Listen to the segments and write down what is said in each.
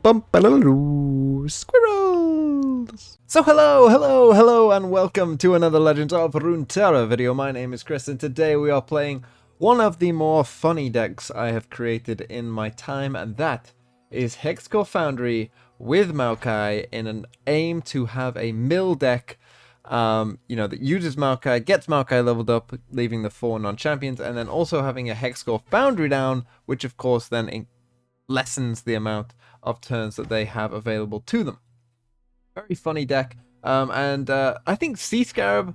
Squirrels! So hello, and welcome to another Legends of Runeterra video. My name is Chris, and today we are playing one of the more funny decks I have created in my time, and that is Hexcore Foundry with Maokai in an aim to have a mill deck, that uses Maokai, gets Maokai leveled up, leaving the 4 non-champions, and then also having a Hexcore Foundry down, which of course then lessens the amount of turns that they have available to them. Very funny deck. I think Sea Scarab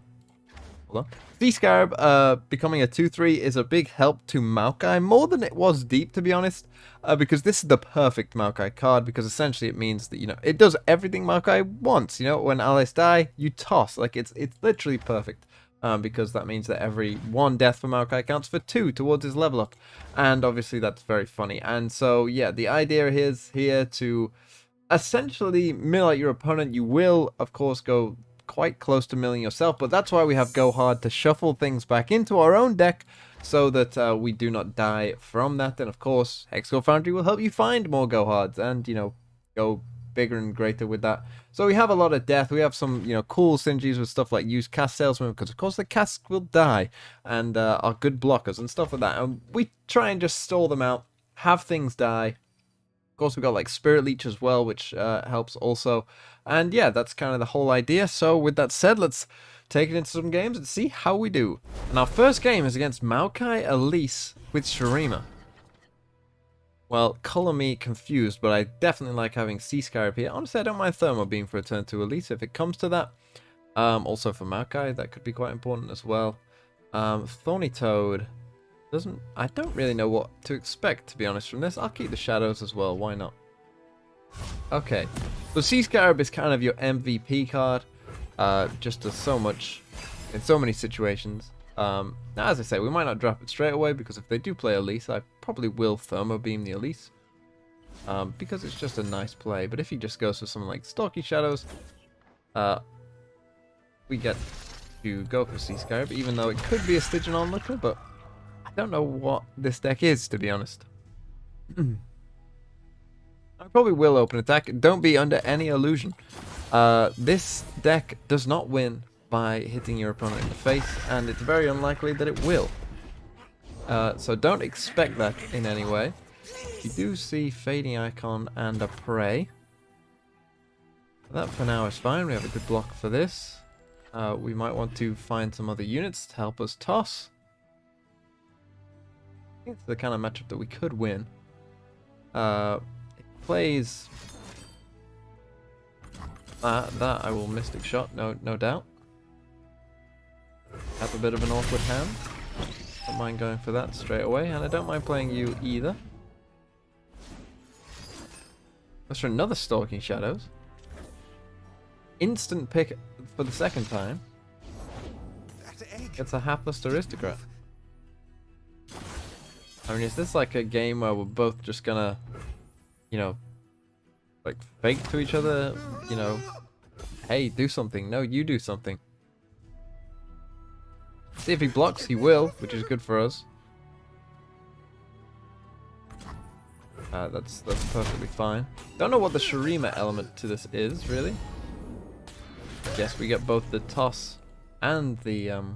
becoming a 2/3 is a big help to Maokai, more than it was Deep, to be honest, because this is the perfect Maokai card, because essentially it means that, it does everything Maokai wants. When allies die, you toss. Like, it's literally perfect. Because that means that every 1 death for Maokai counts for 2 towards his level up. And obviously that's very funny. And so, yeah, the idea is here to essentially mill out your opponent. You will, of course, go quite close to milling yourself, but that's why we have Go Hard to shuffle things back into our own deck so that we do not die from that. And of course, Hexcore Foundry will help you find more Go Hards and, go bigger and greater with that. So we have a lot of death. We have some, cool synergies with stuff like use Cast Salesman, because of course the casts will die and are good blockers and stuff like that. And we try and just stall them out, have things die. Of course, we got like Spirit Leech as well, which helps also. And yeah, that's kind of the whole idea. So with that said, let's take it into some games and see how we do. And our first game is against Maokai Elise with Shurima. Well, color me confused, but I definitely like having Sea Scarab here. Honestly, I don't mind Thermo Beam for a turn to Elise if it comes to that. Also for Maokai, that could be quite important as well. Thorny Toad I don't really know what to expect, to be honest, from this. I'll keep the shadows as well, why not? Okay, so Sea Scarab is kind of your MVP card. Just does so much in so many situations. Now, as I say, we might not drop it straight away, because if they do play Elise, I probably will Thermo Beam the Elise. Because it's just a nice play. But if he just goes for something like Stalky Shadows, we get to go for Sea Scarab, even though it could be a Stygian Onlooker, but I don't know what this deck is, to be honest. I probably will open attack. Don't be under any illusion. This deck does not win by hitting your opponent in the face, and it's very unlikely that it will. So don't expect that in any way. You do see Fading Icon and a Prey. That for now is fine. We have a good block for this. We might want to find some other units to help us toss. I think it's the kind of matchup that we could win. It plays that I will Mystic Shot, no doubt. Have a bit of an awkward hand. Don't mind going for that straight away, and I don't mind playing you either. Goes for another Stalking Shadows. Instant pick for the second time. Gets a hapless aristocrat. I mean, is this like a game where we're both just gonna, like fake to each other? Hey, do something. No, you do something. See if he blocks, he will, which is good for us. That's perfectly fine. Don't know what the Shurima element to this is, really. Yes, we get both the toss and the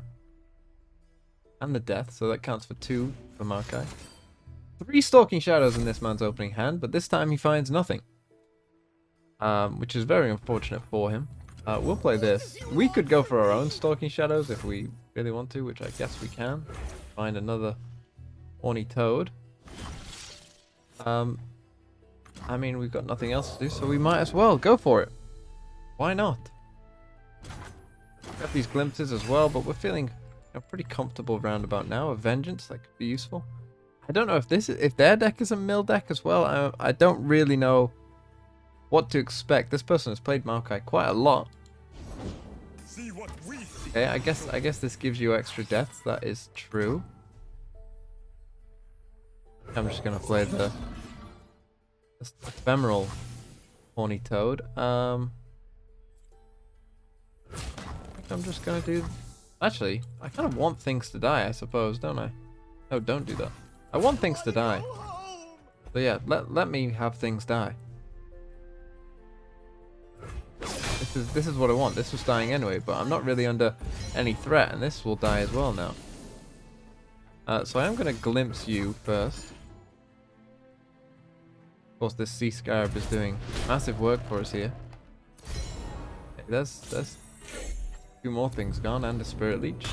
death, so that counts for 2 for Maokai. 3 Stalking Shadows in this man's opening hand, but this time he finds nothing. Which is very unfortunate for him. We'll play this. We could go for our own Stalking Shadows if we really want to, which I guess we can. Find another Horny Toad. I mean, we've got nothing else to do, so we might as well go for it. Why not? Got these glimpses as well, but we're feeling pretty comfortable round about now. A Vengeance, that could be useful. I don't know if their deck is a mill deck as well. I don't really know what to expect. This person has played Maokai quite a lot. Okay, I guess this gives you extra deaths. That is true. I'm just gonna play the ephemeral Horny Toad. I think I'm just gonna do. Actually, I kind of want things to die, I suppose, don't I? No, don't do that. I want things to die. So yeah, let me have things die. This is what I want. This was dying anyway, but I'm not really under any threat, and this will die as well now. So I am going to glimpse you first. Of course, this sea scarab is doing massive work for us here. Okay, there's 2 more things gone, and a spirit leech.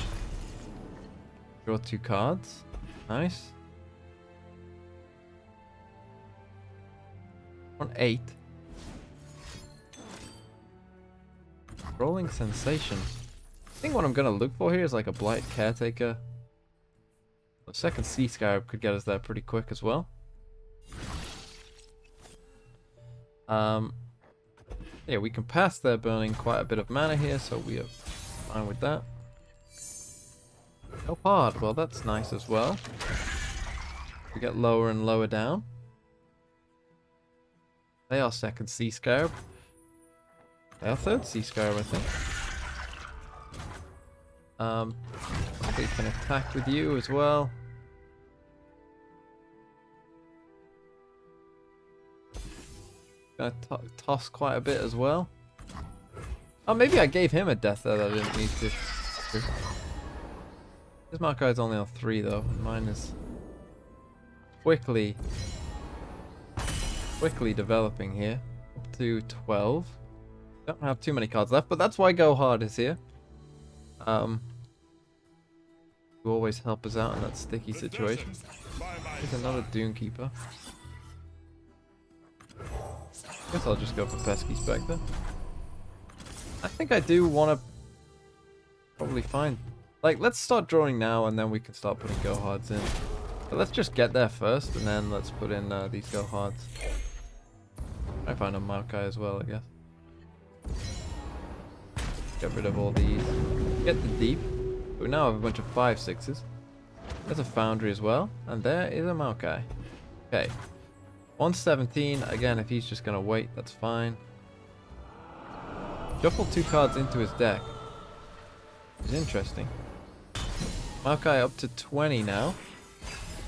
Draw 2 cards. Nice. On 8. Rolling sensation. I think what I'm gonna look for here is like a blight caretaker. The second sea scarab could get us there pretty quick as well. Yeah, we can pass there burning quite a bit of mana here, so we are fine with that. Help hard, well that's nice as well. We get lower and lower down. They are second sea scarab. They are third sea scarab, I think. They can attack with you as well. Gonna toss quite a bit as well. Oh, maybe I gave him a death there that I didn't need to. His Maokai is only on 3 though. Mine is quickly developing here. Up to 12. Don't have too many cards left, but that's why Go Hard is here. You always help us out in that sticky situation. There's another Dunekeeper. Guess I'll just go for Pesky Spectre. I think I do want to probably find... Like, let's start drawing now, and then we can start putting Go Hards in. But let's just get there first, and then let's put in these Go Hards. I find a Maokai as well, I guess. Get rid of all these. Get the deep. We now have a bunch of 5/6s. There's a Foundry as well, and there is a Maokai. Okay. 117, again, if he's just gonna wait, that's fine. Shuffle 2 cards into his deck. Which is interesting. Maokai up to 20 now.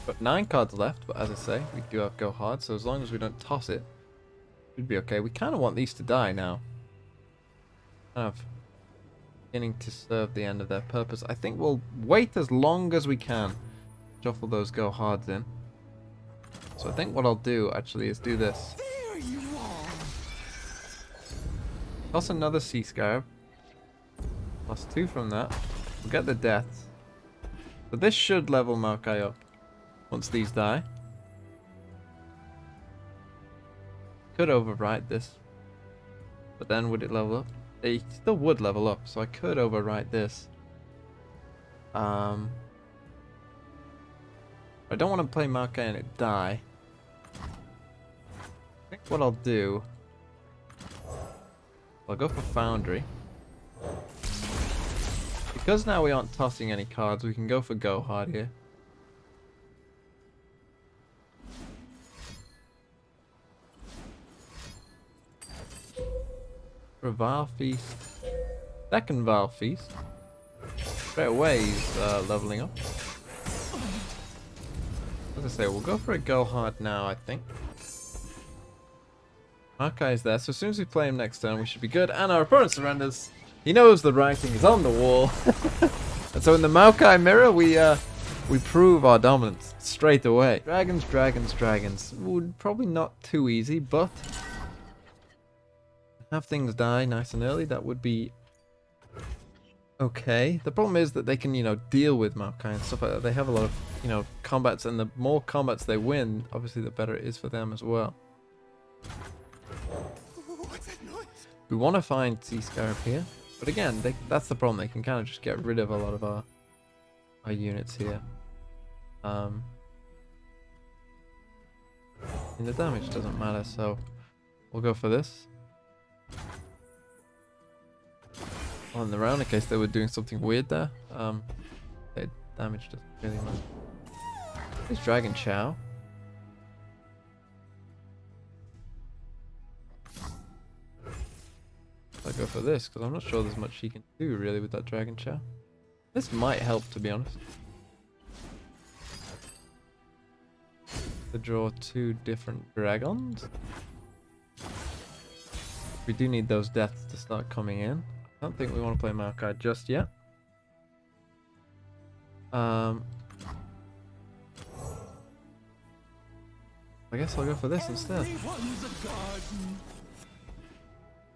Got 9 cards left, but as I say, we do have Go Hard, so as long as we don't toss it, should be okay. We kind of want these to die now. Kind of beginning to serve the end of their purpose. I think we'll wait as long as we can. Shuffle those Go Hards in. So I think what I'll do actually is do this. There you are. Toss another Sea Scarab. Plus 2 from that. We'll get the deaths. But this should level Maokai up once these die. Could overwrite this. But then would it level up? It still would level up, so I could overwrite this. I don't want to play Maokai and it die. I think what I'll do... I'll go for Foundry. Because now we aren't tossing any cards, we can go for Go Hard here. For a Vile Feast. Second Vile Feast. Straight away he's leveling up. As I say, we'll go for a Go Hard now, I think. Maokai is there, so as soon as we play him next turn, we should be good. And our opponent surrenders. He knows the writing is on the wall. And so in the Maokai mirror, we prove our dominance straight away. Dragons, dragons, dragons. Would probably not too easy, but have things die nice and early, that would be okay. The problem is that they can, you know, deal with Maokai and stuff like that. They have a lot of, you know, combats, and the more combats they win, obviously the better it is for them as well. What's that noise? We want to find Sea Scarab here, but again, that's the problem. They can kind of just get rid of a lot of our units here. And the damage doesn't matter, so we'll go for this. On the round, in case they were doing something weird there. Okay, damage doesn't really matter. There's Dragon Chow. I'll go for this, because I'm not sure there's much he can do really with that Dragon Chow. This might help, to be honest. To draw 2 different dragons. We do need those deaths to start coming in. I don't think we want to play Maokai just yet. I guess I'll go for this instead. Everyone's a garden.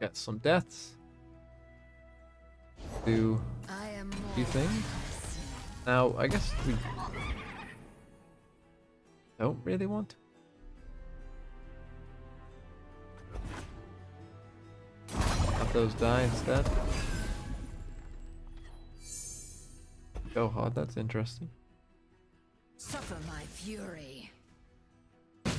Get some deaths. Do I am a few more things. Now, I guess we don't really want to. Let those die instead. Go hard, that's interesting. suffer my fury. I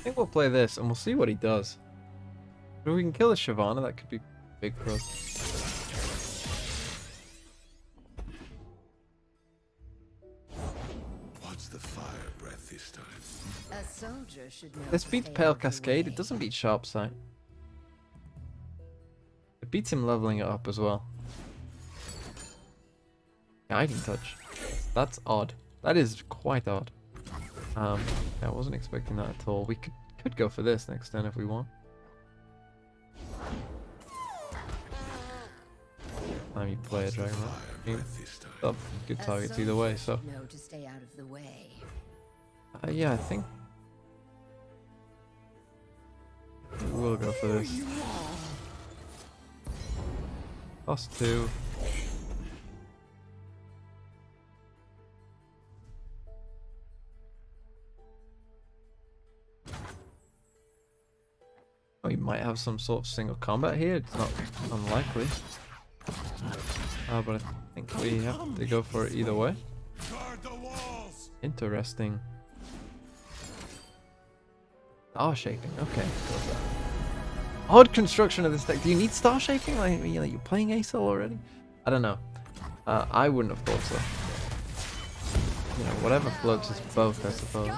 think we'll play this and we'll see what he does. If we can kill the Shyvana, that could be big for us. What's the fire breath this time? A soldier should know This to beats stay Pale out of the Cascade, way. it doesn't beat Sharp Sight. It beats him leveling it up as well. Guiding Touch. That's odd. That is quite odd. Yeah, I wasn't expecting that at all. We could go for this next turn if we want. You play a Dragon Knight. I mean, This time. oh, good A targets either way, so soldier should know to stay out of the way. yeah, I think we'll go for this. Cost 2. We might have some sort of single combat here. It's not unlikely. But I think we have to go for it either way. Guard the walls. Interesting. Star shaping. Okay. Odd construction of this deck. Do you need star shaping? Like you're playing ASL already? I don't know. I wouldn't have thought so. You know, whatever floats his boat, I suppose.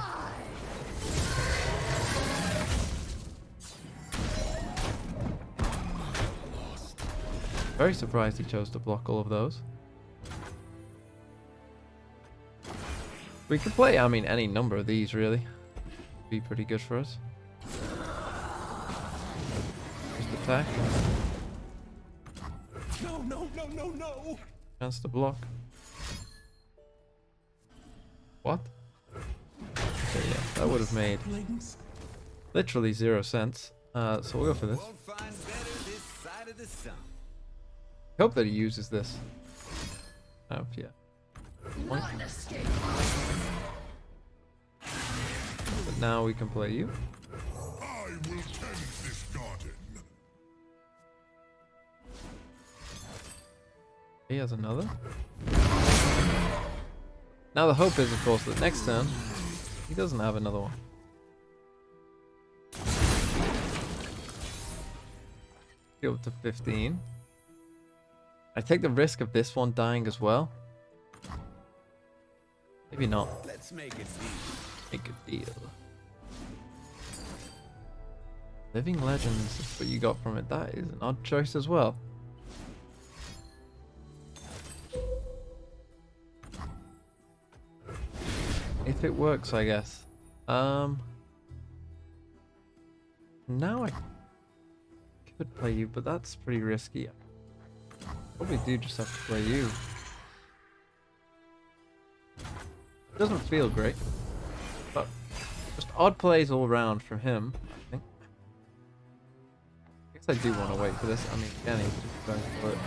Very surprised he chose to block all of those. We could play, I mean, any number of these, really. Be pretty good for us. Just attack. No, no, no, no, no. Chance to block. What? Okay, yeah, that would have made Blings. literally 0 cents. So we'll go for this. Won't find better this side of the sun. Hope that he uses this. Oh, yeah. Point. But now we can play you. I will tend this garden. He has another. Now the hope is, of course, that next turn he doesn't have another one. Go up to 15. I take the risk of this one dying as well. Maybe not. Let's make it deep. Make a deal. Living Legends is what you got from it. That is an odd choice as well. If it works, I guess. Now I could play you, but that's pretty risky. Probably do just have to play you. Doesn't feel great, but just odd plays all round from him, I think. I guess I do want to wait for this. I mean, again, he's just going for it.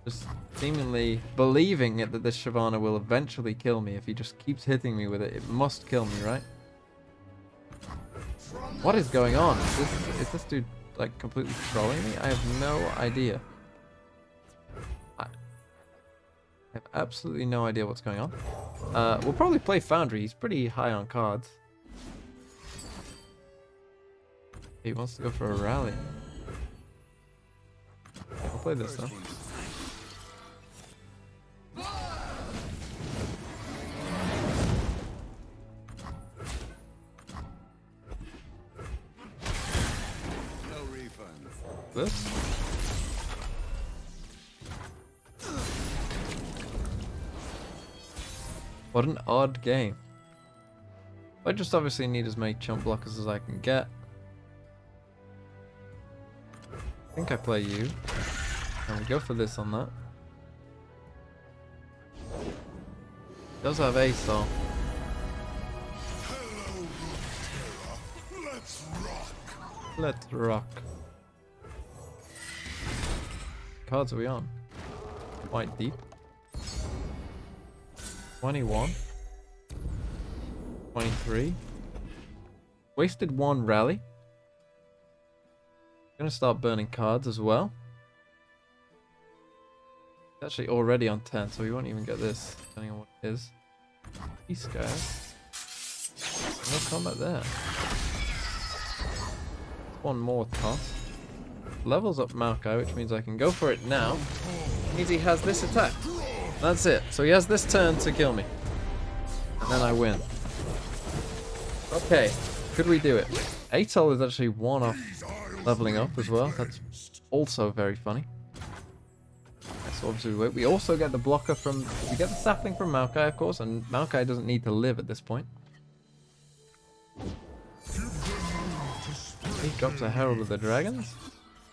Just seemingly believing it that this Shyvana will eventually kill me if he just keeps hitting me with it. It must kill me, right? What is going on? Is this dude like completely trolling me? I have no idea. I have absolutely no idea what's going on. We'll probably play Foundry. He's pretty high on cards. He wants to go for a rally. We'll play this though. No refunds. This. What an odd game. I just obviously need as many chump blockers as I can get. I think I play you. And we go for this on that. Does have ace though. Hello, Runeterra. Let's rock. Let's rock. Cards are we on? Quite deep. 21. 23. Wasted one rally. Gonna start burning cards as well. It's actually already on 10, so we won't even get this, depending on what it is. Peace, guys. No combat there. One more toss. Levels up Maokai, which means I can go for it now. Means he has this attack. That's it. So he has this turn to kill me. And then I win. Okay. Could we do it? Atoll is actually one off leveling up as well. That's also very funny. So obviously we also get the blocker from... We get the sapling from Maokai, of course. And Maokai doesn't need to live at this point. He drops a Herald of the Dragons.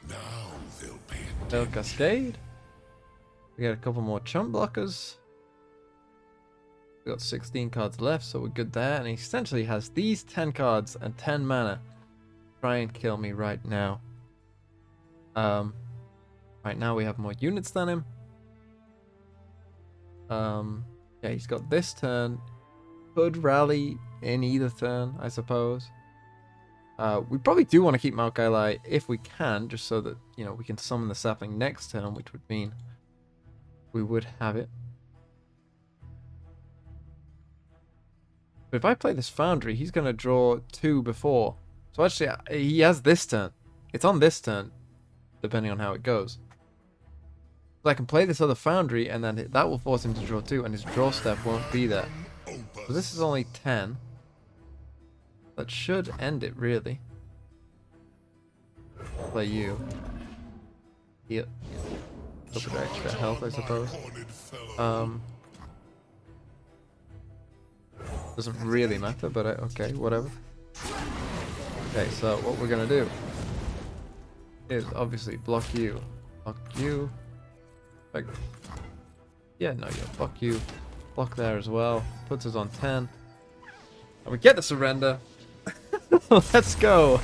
Now they'll pay They'll Cascade. We get a couple more chump blockers. We got 16 cards left, so we're good there. And he essentially has these 10 cards and 10 mana. Try and kill me right now. Right now we have more units than him. Yeah, he's got this turn. Could rally in either turn, I suppose. We probably do want to keep Maokai alive if we can, just so that, you know, we can summon the sapling next turn, which would mean we would have it. But if I play this Foundry, he's going to draw 2 before. So actually, he has this turn. It's on this turn, depending on how it goes. So I can play this other Foundry, and then that will force him to draw 2, and his draw step won't be there. So this is only 10. That should end it, really. Play you. Yep. A little bit extra health, I suppose. Doesn't really matter, but okay, whatever. Okay, so what we're gonna do is obviously block you. Block you. Like, yeah, no, yeah, block you. Block there as well. Puts us on 10. And we get the surrender. Let's go.